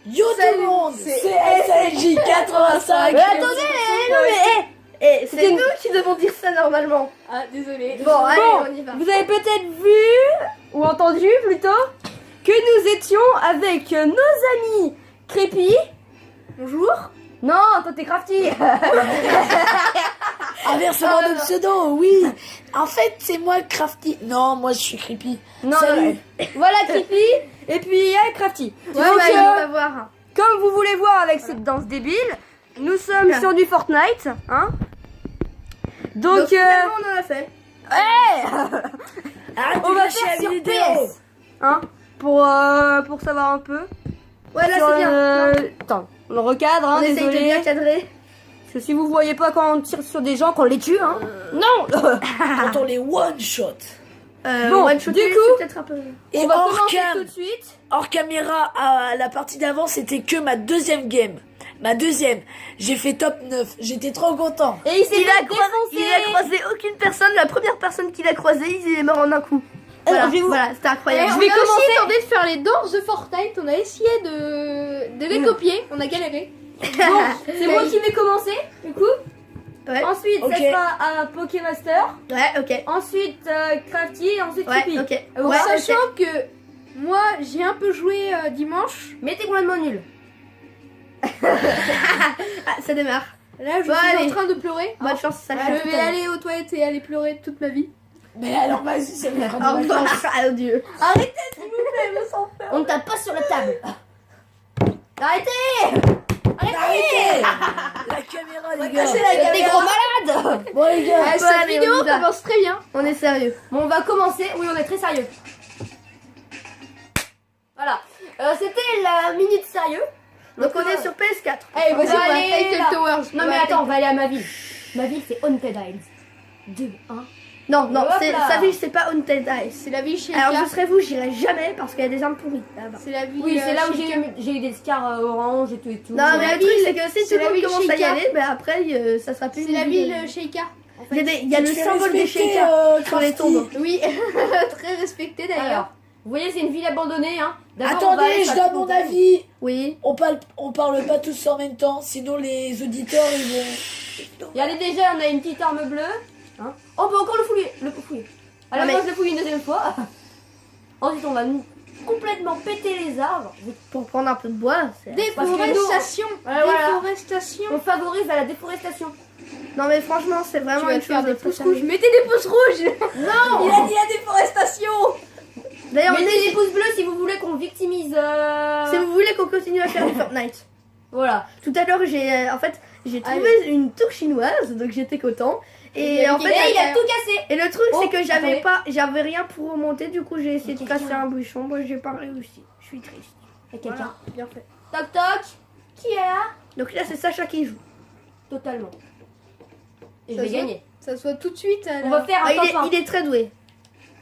Yo tout le monde, c'est SLJ85. Mais attendez, non mais c'est nous qui devons dire ça normalement. Ah, désolé. Bon, allez, Bon, on y va. vous avez peut-être vu, ou entendu plutôt, que nous étions avec nos amis Crépy. Bonjour. Non, toi t'es Crafty. Inversement de pseudo, oui. En fait, c'est moi Crafty. Non, moi je suis Creepy. Non, Salut. voilà Crépy, et puis il y a Crafty. Ouais, Donc, bah, on va voir. comme vous voulez voir avec cette danse débile, nous sommes sur du Fortnite, hein. Donc, finalement, on en a fait. Arrête on de va lâcher faire la sur vidéo. PS, hein, pour savoir un peu. Ouais, là, Sur, c'est bien. Attends, on le recadre, hein, On essaye de désolé. bien cadrer. Parce que si vous voyez pas quand on tire sur des gens, qu'on les tue, hein. Non. Quand on les one shot. Bon, one shot, du c'est coup, peut-être un peu. Et on va hors commencer cam, tout de suite. hors caméra, à la partie d'avant, c'était que ma deuxième game. Ma deuxième. J'ai fait top 9. J'étais trop content. Et il s'est Il a, défoncé. il a croisé aucune personne. La première personne qu'il a croisée, il est mort en un coup. Voilà, je vais vous- voilà, c'était incroyable. Je On vais a commencer. aussi tenté de faire les danses de Fortnite. On a essayé de les copier. On a galéré. Bon, c'est moi qui vais commencer, du coup. Ouais, Ensuite, Ok. ça sera un Pokémaster. ouais, ok. Ensuite, Crafty. Et ensuite, Ouais, Creepy. ok. Ouais, Ouais, Sachant ok. que moi, j'ai un peu joué dimanche. Mais t'es complètement nul. Ah, ça démarre. Là, je Bon, suis allez. en train de pleurer. Bonne chance, ça Je vais aller aux toilettes et aller pleurer toute ma vie. Mais alors, vas-y, c'est le Au revoir. Adieu. On ne tape pas sur la table. Arrêtez. Arrêtez. La caméra, les gars. Des gros malades. Bon, les gars. Cette allez, vidéo on y va. commence très bien. On est sérieux. Bon, on va commencer. Oui, on est très sérieux. Voilà. C'était la minute sérieux. Donc on est sur PS4. Allez, vas-y, va on va aller Fatal là. Towers. Non, mais attends, on va aller à ma ville. Ma ville, c'est Haunted Isles. 2, 1. Non, non, Hop c'est, là. sa vie, c'est pas Haunted Ice. C'est la vie chez Alors Eka. je serais vous, j'irai jamais parce qu'il y a des armes pourries là-bas. C'est la vie. Oui, c'est là où chez Eka. j'ai eu des scars orange et tout et tout. Non, mais la le truc ville, c'est que si c'est tout le la monde ville commence à y Sheikah. aller, ben après ça sera plus C'est une la ville. ville chez Eka. Il y a le Tu fais symbole des respecter, Sheikah sur les Crafty. tombes. Oui, très respecté Alors, d'ailleurs. vous voyez, c'est une ville abandonnée, hein. D'abord, on va aller Attendez, je sur la donne mon montagne. avis. Oui. On parle pas tous en même temps, sinon les auditeurs ils vont. Regardez déjà, on a une petite arme bleue. Hein. Oh, on peut encore le fouiller. Alors, Non, moi, mais- je le fouille une deuxième fois. Ensuite, on va complètement péter les arbres. Pour prendre un peu de bois. c'est- Parce que nous, Déforestation. Voilà, voilà. Déforestation. on favorise à la déforestation. Non mais franchement c'est Tu vraiment vas une te faire chose des de pouces préférée. rouges. Mettez des pouces rouges. Non, il a dit la déforestation. D'ailleurs Mettez des pouces bleus si vous voulez qu'on victimise. si vous voulez qu'on continue à faire du Fortnite. Voilà. Tout à l'heure j'ai en fait j'ai trouvé une tour chinoise donc j'étais content et en fait il a tout cassé. et le truc Oh, c'est que attendez. j'avais rien pour remonter du coup j'ai essayé de Quelqu'un. casser un bouchon. Moi j'ai pas réussi. Je suis triste. Il y a quelqu'un. Voilà, bien fait. Toc toc. Qui est là? Donc là c'est Sacha qui joue. Totalement. Et je Ça vais se gagner. Ça se voit tout de suite. On va faire un Ah, top 1. il est très doué.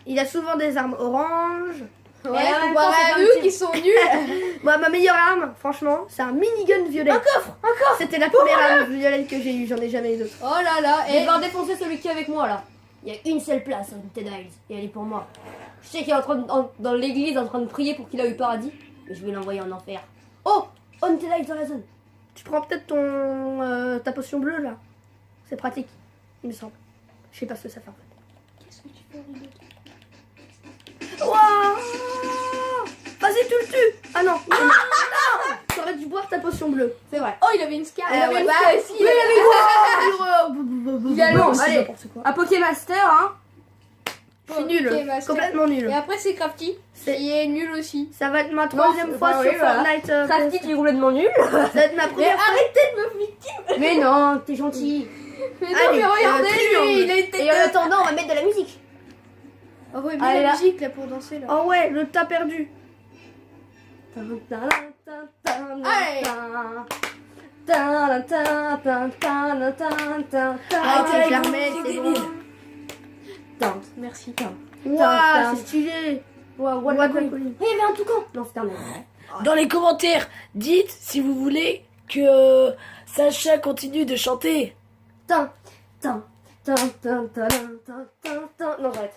Il a souvent des armes oranges. Ouais, en même comparé temps, c'est à pas un eux petit- qui sont nuls. Moi ma meilleure arme franchement c'est un minigun violet. Un coffre. C'était la première arme violette que j'ai eue, j'en ai jamais eu d'autre. Oh là là. Je vais Et devoir défoncer celui qui est avec moi là. Il y a une seule place à Haunted Isles et elle est pour moi. Je sais qu'il est en train dans l'église en train de prier pour qu'il a eu paradis, mais je vais l'envoyer en enfer. Oh, Haunted Isles dans la zone. Tu prends peut-être ton ta potion bleue là. C'est pratique, il me semble. Je sais pas ce que ça fait en fait. qu'est-ce que tu fais, Rido? Waouh! Vas-y, tu le tues! Ah non! Ah non! T'aurais dû boire ta potion bleue. C'est vrai. Oh, il avait une scar. Il avait une bah, scar. si, il avait Il a Bon, c'est allez. n'importe quoi. Un Pokémaster, hein. Je suis nulle, Ok, Master. complètement Et nulle. après, c'est Crafty. Qui est nul aussi. Ça va être ma troisième c'est fois pas sur vrai, voilà. Fortnite. Crafty, tu es complètement nul. Ça va être ma Mais première fois. arrêtez de me victime. Mais non, t'es gentil. Mais non, Allez, mais regardez, triangle. lui, il a été. Et en attendant, on va mettre de la musique. Oh, ouais, Allez, mais la là. musique là pour danser là. Oh ouais, le tas perdu. Arrêtez avec jamais, vos c'est musiques bon. débiles. Merci. Waouh, c'est stylé. What What the the Il Colin. y avait un toucan. Non, c'était un mec. Dans les commentaires, dites si vous voulez que Sacha continue de chanter. Tin, tin, tin, tin, tin, tin, tin, tin. Non, j'arrête.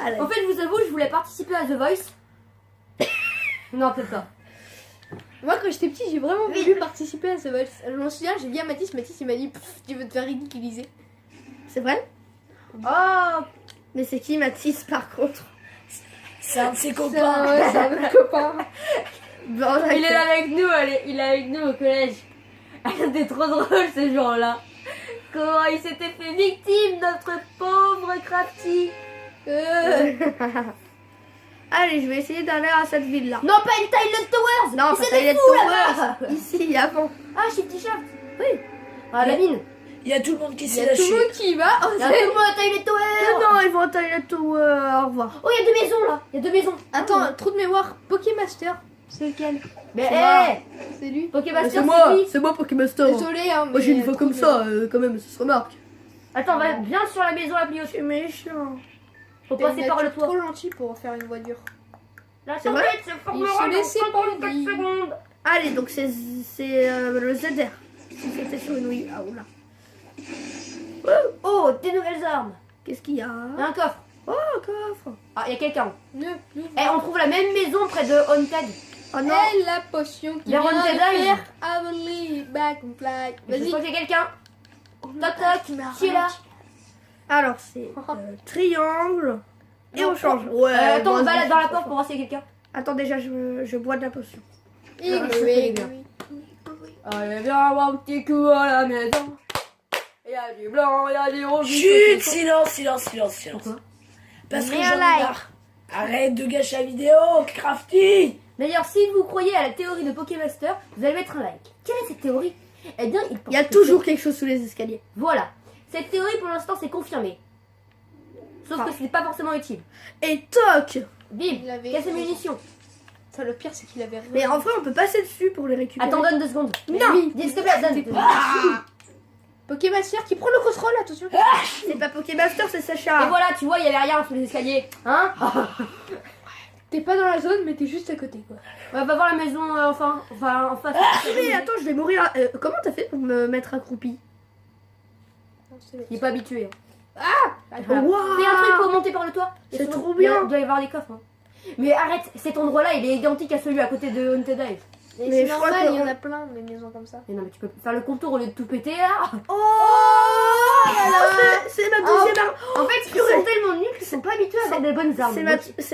Allez. En fait, je vous avoue, je voulais participer à The Voice. Non, peut-être pas. Moi, quand j'étais petit, j'ai vraiment voulu participer à ce match. Je m'en souviens, j'ai dit à Mathis, il m'a dit tu veux te faire ridiculiser. C'est vrai? Oh, Mais c'est qui Mathis par contre? C'est un de ses C'est copains. c'est un autre copain. Bon, il est là avec nous, il est avec nous au collège. C'était trop drôle ce jour-là. Comment il s'était fait victime, notre pauvre Crafty. Allez, je vais essayer d'aller à cette ville-là. Non, pas une Tiled Towers. Non, Mais pas c'est des Silent fous, Towers. là-bas. Ici, avant. Ah, chez T-shirt. Oui. Ah, la mine. Il y a tout le monde qui Il y s'est a tout le lâché. monde qui y va. Oh, Il y a tout le monde à Tiled Towers. Non, ils vont à Silent Tower. Au revoir. Oh, il y a 2 maisons là. Il y a 2 maisons. Attends, trou de mémoire. Pokémaster. C'est lequel? Mais C'est hé, moi. C'est lui. Pokémaster, C'est moi Pokémaster. Désolé, hein. Moi, j'ai une voix trou comme de ça, quand même, ça se remarque. Attends, va bien sur la maison la plus haute. C'est méchant. Faut T'es passer par le toit. trop gentil pour faire une voiture. La C'est vrai? tempête se formera Il se laissait dans 54 pendu. secondes. Allez, donc c'est le ZR. Si c'était sur une Wii. Ah, oula. Oh, des nouvelles armes. Qu'est-ce qu'il y a? Il y a un coffre. Oh, un coffre. Ah, il y a quelqu'un. Ne plus. Eh, on trouve la même maison près de Haunted. Oh non. Et la potion qui Les vient de Haunted Eyes. faire Avonlea back and fly. Je Vas-y. sens qu'il y a quelqu'un. Toc toc, qui est là? Alors, c'est triangle. Et on change. Ouais. Attends, bon, va là bon, dans la bon, porte bon. pour voir s'il y a quelqu'un. Attends, déjà, je bois de la potion. Et je fais bien. Allez, viens avoir un petit coup à la maison. Il y a du blanc, il y a du rouge. Chut, silence, silence, silence, silence. Pourquoi? Parce que Mais j'en ai like. marre. Arrête de gâcher la vidéo, Crafty. D'ailleurs, si vous croyez à la théorie de Pokémaster, vous allez mettre un like. Quelle est cette théorie? Eh bien, il pense Il y a que toujours quelque chose sous les escaliers. Voilà. Cette théorie, pour l'instant, c'est confirmé. Sauf Ah. que ce n'est pas forcément utile. Et toc. Bim, Il avait- casse les munitions. Ça, le pire, c'est qu'il avait rien. Mais en vrai, on peut passer dessus pour les récupérer. Attends, donne 2 secondes. Mais non. oui. Dis, s'il te plaît, donne. Pokémaster qui prend le contrôle, attention. C'est pas Pokémaster, c'est Et Sacha. voilà, tu vois, il y avait rien sous les escaliers. Hein? T'es pas dans la zone, mais t'es juste à côté, quoi. Ouais, va voir la maison, enfin, en face. Mais attends, je vais mourir. Comment t'as fait pour me mettre accroupi? Il est pas habitué. Hein. Waouh. Fais un truc pour monter par le toit. C'est Et sinon, trop bien. Il doit y avoir des coffres. Hein. Mais arrête, cet endroit-là, il est identique à celui à côté de Haunted Hive. Mais Mais c'est je crois normal, que- il y en a plein, des maisons comme ça. Mais non, mais tu peux faire le contour au lieu de tout péter là. Oh là là. C'est ma deuxième arme. En fait, ils sont tellement nuls qu'ils sont pas habitués à avoir des bonnes armes. C'est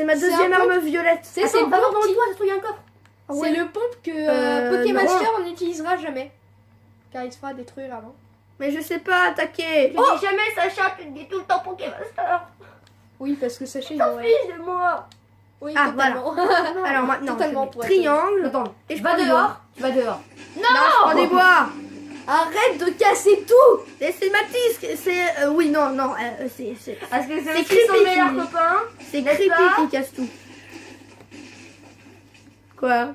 ma C'est deuxième un peu- arme violette. C'est Attends, va voir dans pompe le toit, ça se trouve, il y a un coffre. Ah ouais. C'est le pompe que Pokémaster non. n'utilisera jamais. Car il se fera détruire avant. Mais je sais pas attaquer. Tu dis jamais Sacha, tu dis tout le temps Pokémaster. Oui, parce que sachez, ils T'en vont... fiches de moi. Oui, Ah, totalement. Alors maintenant, Totalement, je pour mets être triangle. Attends, Et je tu vas prends des dehors. bois. Tu vas dehors. Non, je prends des bois. Arrête de casser tout. Et c'est Mathis. C'est oui, non, non. C'est Parce que C'est c'est aussi son creepy, meilleur qui- copain. c'est N'est-ce creepy pas qui casse tout. Quoi?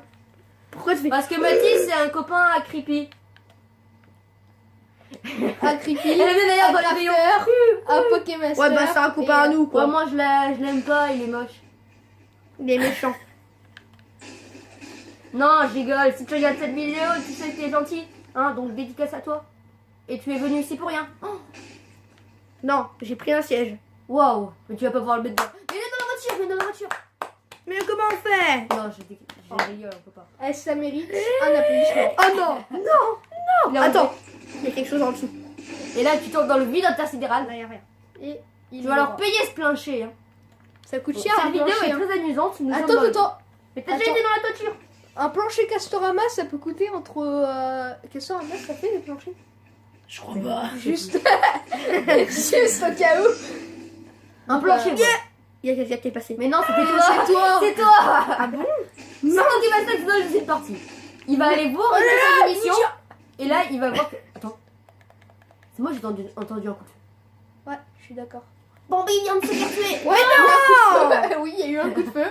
Pourquoi tu fais? Parce que Mathis, c'est un copain à creepy. Un creepy. Elle est d'ailleurs dans un les rayons. crafter, un Pokémaster. Ouais, bah c'est un copain à nous, Ouais, quoi. moi je l'aime pas, il est moche. Il est méchant. Non, je rigole. Si tu regardes cette vidéo, tu sais que t'es gentil. Hein, donc dédicace à toi. Et tu es venu ici pour rien. Oh, Non, j'ai pris un siège. waouh. Mais tu vas pas pouvoir le mettre dedans. Mais viens dans la voiture, viens dans la voiture. Mais comment on fait? Non, je rigole, on peut pas. Elle, ça mérite un applaudissement. Oh non, non. Il est en Attends, il y a quelque chose en dessous. dessous. Et là, tu tombes dans le vide intersidéral. Là, y a rien. Et il Tu vas alors payer ce plancher. Hein. Ça coûte cher Cette un vidéo plancher. est hein. très amusante. Nous sommes Attends, dans le- attends. Mais t'as déjà Attends. été dans la toiture. Un plancher Castorama, ça peut coûter entre... Castorama, ça fait des planchers? Je crois pas. Juste... Juste au cas où. Un plancher. Yeah. ouais. Il y a quelqu'un qui est passé. Mais non, c'était toi. C'est toi. C'est toi. Ah bon? C'est toi qui va se dans cette partie. Il va aller voir une émission. Et là, il va voir que... Attends. C'est moi, j'ai entendu un coup de feu. Ouais, je suis d'accord. Bambi vient de se faire tuer. Ouais, non. oui, il y a eu un coup de feu.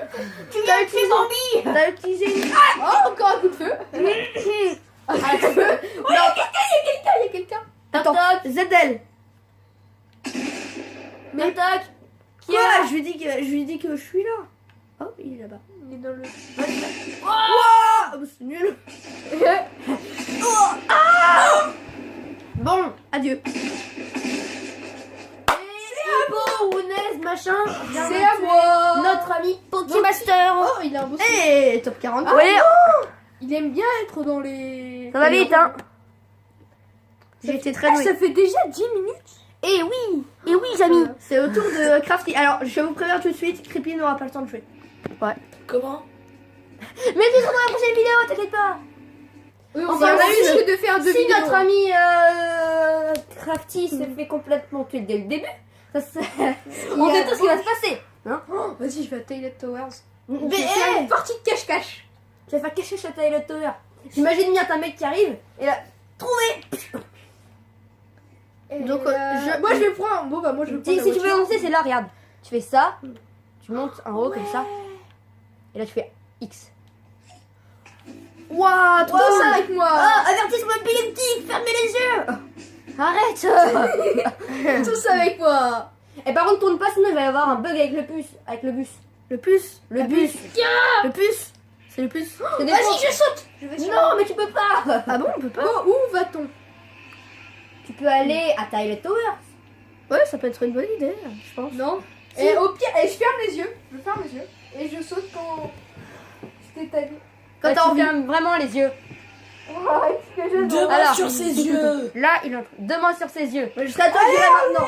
Tu viens de tuer Bambi. T'as utilisé une... Oh, encore un coup de feu. Un coup de feu. Il y a quelqu'un. Attends, Toc, ZL. toc, toc. Qui est Quoi? là? Je lui dis que je suis là. Oh, il est là-bas. Il est dans le... Ah, bah, c'est nul. Bon. Adieu. Bon, Ounez, machin. vient C'est de à tuer moi. Notre ami Pokémaster. Oh, il a un beau... Eh, top 40. Ouais. Il Il aime bien être dans les... Ça va vite, hein. J'ai été très doué. Ça fait déjà 10 minutes. Et oui, Jamy. C'est au tour de Crafty. Alors, je vais vous prévenir tout de suite, Creepy n'aura pas le temps de jouer. Comment? Mais tu seras dans la prochaine vidéo, t'inquiète pas. Oui, Enfin, on va on a risque de faire 2 Si vidéos. notre ami Crafty se fait complètement tuer dès le début, on sait tout ce qui va se passer. Oh, vas-y, je vais à Toilet Towers. Mais Je vais faire une partie de cache-cache. tu vas faire cacher chez Toilet Tower. J'imagine bien t'as un mec qui arrive et là, trouvé. Donc, moi je vais prendre. Bon bah moi je vais prendre. Si tu veux lancer, c'est là, regarde. Tu fais ça, tu montes en haut comme ça, et là tu fais X. Waouh, trop Tous ça. avec moi. Ah, avertissement épileptique, fermez les yeux. Arrête. Tous avec moi. Et par contre, tourne pas, sinon il va y avoir un bug avec le bus. Le puce. Le La bus. puce. Le puce. C'est le puce. C'est des Vas-y, fois- je saute. Je vais sur- Non, mais tu peux pas. Ah bon, on peut pas. Bon, où va-t-on? Tu peux aller à Toilet Tower. Ouais, ça peut être une bonne idée, je pense. Non. Et au pire, et je ferme les yeux. Je ferme les yeux. Et je saute quand. C'était ta vie. Quand Là, t'as tu envie. fermes vraiment les yeux. Arrête, que je Deux mains Alors. sur ses yeux. Là, il entre. Deux mains sur ses yeux. Je serai à toi, je dirai maintenant.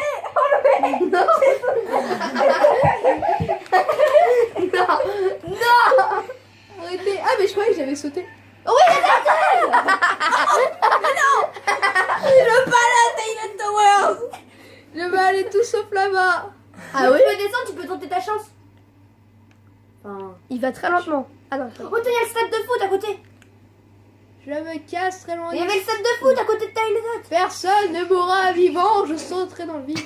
Arrêtez. Ah, mais je croyais que j'avais sauté. Je vais aller tout sauf là-bas. Ah oui? Tu peux descendre, tu peux tenter ta chance. Enfin... Il va très lentement. Ah non, Oh, il y a le stade de foot à côté. Je me casse très loin. Il y avait le stade de foot à côté de Toilet Tower. Personne ne mourra vivant. Je sauterai dans le vide.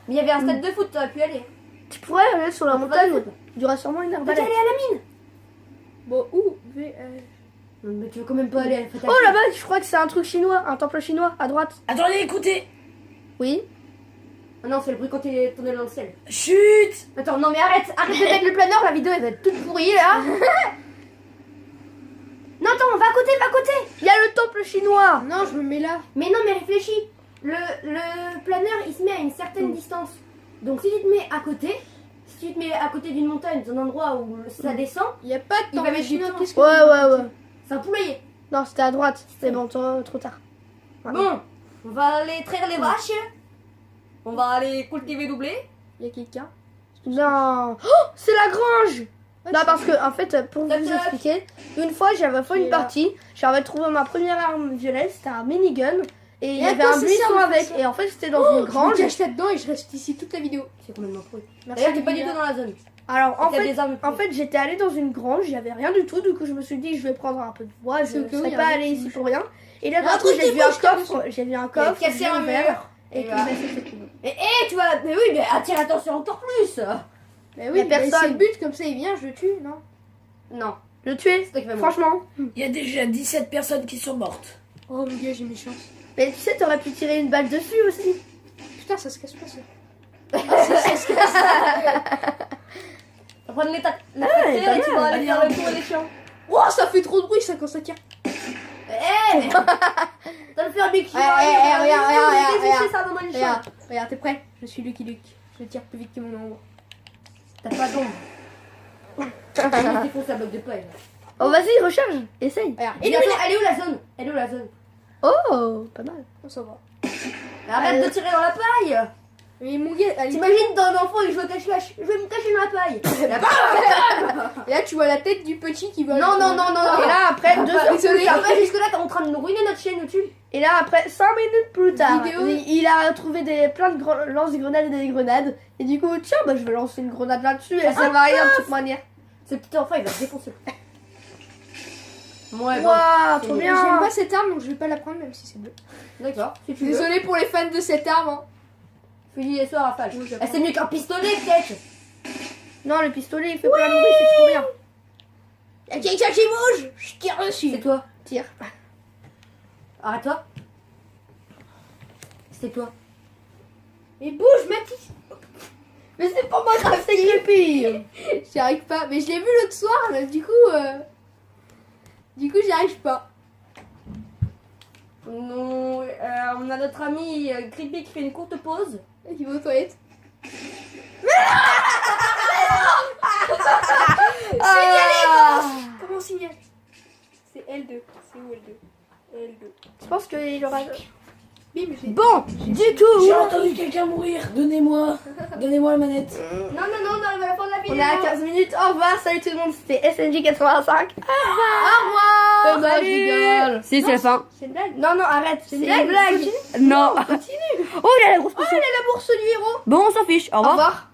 Mais il y avait un stade de foot, t'aurais pu aller. tu pourrais aller sur la On peut pas montagne. le foot. Il y aura sûrement une Peut arbalète. aller à la mine. Bon, où Mais tu veux quand même pas aller à la fête à Oh pied. là-bas, je crois que c'est un truc chinois, un temple chinois à droite. Attendez, écoutez. Oui. Ah non, c'est le bruit quand t'es tourné dans le ciel. Chut. Attends, non mais arrête de mettre le planeur, la vidéo elle va être toute pourrie là. Non, attends, va à côté. Il y a le temple chinois. Non, je me mets là. Mais non, mais réfléchis. Le planeur il se met à une certaine distance. Donc si tu te mets à côté, si tu te mets à côté d'une montagne, d'un endroit où ça descend, Il n'y a pas de Il va temps. mettre du chinois. temps. Qu'est-ce que Ouais. c'est un poulailler. Non, c'était à droite. C'est bon, trop tard. Ouais. Bon, on va aller traire les vaches. On va aller cultiver du blé. Il y a quelqu'un. Non. Oh, c'est la grange. Ouais, Non, c'est- parce que, en fait, pour Tac, vous tac. expliquer, une fois j'avais fait Qui une est là. partie, j'avais trouvé ma première arme violette, c'était un minigun, et il y à avait quoi un ça sert buisson de faire avec, ça et en fait c'était dans Oh, une je me grange. cache là-dedans et je reste ici toute la vidéo. C'est complètement pourri. Merci. D'ailleurs, t'es pas du tout dans la zone. Alors en Il y a fait, des armes en fait j'étais allée dans une grange, il y avait rien du tout, du coup je me suis dit je vais prendre un peu de bois, je C'est ne au cas où serais il y a pas un allée truc ici qui pour rien. Et là Il y a un d'un coup truc j'ai qui vu un bouge comme coffre, j'ai vu un Il a coffre, cassé j'ai un ouvert, mur. et Et puis voilà. bah, c'était tout. Mais tu vas. Mais oui, mais attire l'attention encore plus. Mais Y a oui, mais personne. c'est le but, comme ça il vient, je le tue, non? Non, Le tuer, c'est toi qui vas mourir. franchement. Il y a déjà 17 personnes qui sont mortes. Oh mon gars, j'ai mes chances. Mais tu sais, t'aurais pu tirer une balle dessus aussi. Putain, ça se casse pas ça. On va prendre la Ouais, tracteur et tu vas pas aller faire le tour des champs. Oh, ça fait trop de bruit ça quand ça tire. Eh T'as le fait un bec. regarde, ça dans une chambre. Regarde, regarde, t'es prêt? Je suis Lucky Luke. Je tire plus vite que mon ombre. T'as pas d'ombre. Je défonce la bloc de paille. Oh vas-y, recharge, essaye. Regarde, Et elle est où la zone? Elle est où la zone? Oh, pas mal. on s'en va. Arrête de tirer dans la paille. Mais mon gars, allez. T'imagines dans l'enfant il joue au cache-cache. Je vais me cacher dans la paille. Et là, tu vois la tête du petit qui va. Non. Et là après, deux heures Désolé. plus tard, Après jusque là t'es en train de nous ruiner notre chaîne YouTube. et là après 5 minutes plus tard, Vidéo. il a trouvé plein de lance-grenades et des grenades. Et du coup, tiens, bah je vais lancer une grenade là-dessus et ça va rien de toute manière. Ce petit enfant il va se défoncer. Ouais, bon. Waouh, trop J'aime bien. pas cette arme donc je vais pas la prendre même si c'est bleu. D'accord, si tu veux. Désolé pour les fans de cette arme. Hein. Fusil et soir rafale. Oui, Ah, j'apprends. c'est mieux qu'un pistolet peut-être. Non, le pistolet il fait plein de bruit, c'est trop bien. Y'a quelqu'un qui bouge. Je tire dessus. C'est toi. Tire. Arrête-toi. C'est toi. Mais bouge, Mathis. Mais c'est pas moi, c'est creepy. J'y arrive pas. Mais je l'ai vu l'autre soir. Là, du coup, j'y arrive pas. Non, on a notre ami Creepy qui fait une courte pause. Il va aux toilettes. Ah. Comment signaler? C'est L2. C'est où L2? L2. Je pense qu'il aura. Bim, j'ai. Bon, du coup, J'ai entendu quelqu'un mourir. Donnez-moi la manette. non, on arrive à la fin de la vidéo. On est à 15 minutes. Au revoir, salut tout le monde. C'était SNJ85. Oh non, je rigole. Si, c'est la fin. C'est une blague. Non, arrête. C'est une une blague. blague. Non. Continue. Oh, il a la grosse Oh, elle est la bourse du héros. Bon, on s'en fiche. Au Au revoir. revoir.